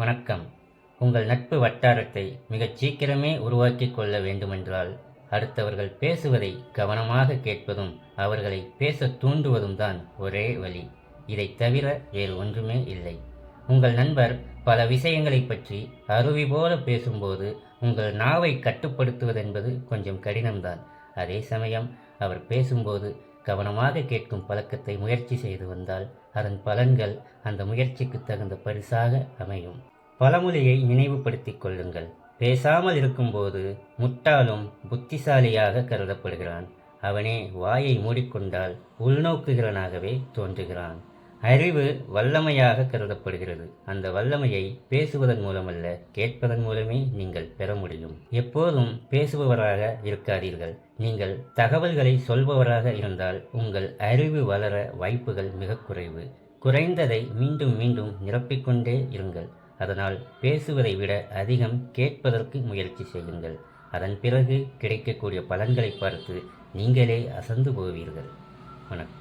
வணக்கம். உங்கள் நட்பு வட்டாரத்தை மிகச் சீக்கிரமே உருவாக்கிக் கொள்ள வேண்டுமென்றால், அடுத்தவர்கள் பேசுவதை கவனமாக கேட்பதும், அவர்களை பேசத் தூண்டுவதும் தான் ஒரே வழி. இதைத் தவிர வேறு ஒன்றுமே இல்லை. உங்கள் நண்பர் பல விஷயங்களைப் பற்றி அருவி போல பேசும்போது, உங்கள் நாவை கட்டுப்படுத்துவதென்பது கொஞ்சம் கடினம்தான். அதே சமயம் அவர் பேசும்போது கவனமாக கேட்கும் பழக்கத்தை முயற்சி செய்து வந்தால், அதன் பலன்கள் அந்த முயற்சிக்கு தகுந்த பரிசாக அமையும். பழமொழியை நினைவுபடுத்திக் கொள்ளுங்கள். பேசாமல் இருக்கும்போது முட்டாளும் புத்திசாலியாக கருதப்படுகிறான். அவனே வாயை மூடிக்கொண்டால் உள்நோக்குகிறனாகவே தோன்றுகிறான். அறிவு வல்லமையாக கருதப்படுகிறது. அந்த வல்லமையை பேசுவதன் மூலமல்ல, கேட்பதன் மூலமே நீங்கள் பெற முடியும். எப்போதும் பேசுபவராக இருக்காதீர்கள். நீங்கள் தகவல்களை சொல்பவராக இருந்தால் உங்கள் அறிவு வளர வாய்ப்புகள் மிக குறைவு. குறைந்ததை மீண்டும் மீண்டும் நிரப்பிக்கொண்டே இருங்கள். அதனால் பேசுவதை விட அதிகம் கேட்பதற்கு முயற்சி செய்யுங்கள். அதன் பிறகு கிடைக்கக்கூடிய பலன்களை பார்த்து நீங்களே அசந்து போவீர்கள். வணக்கம்.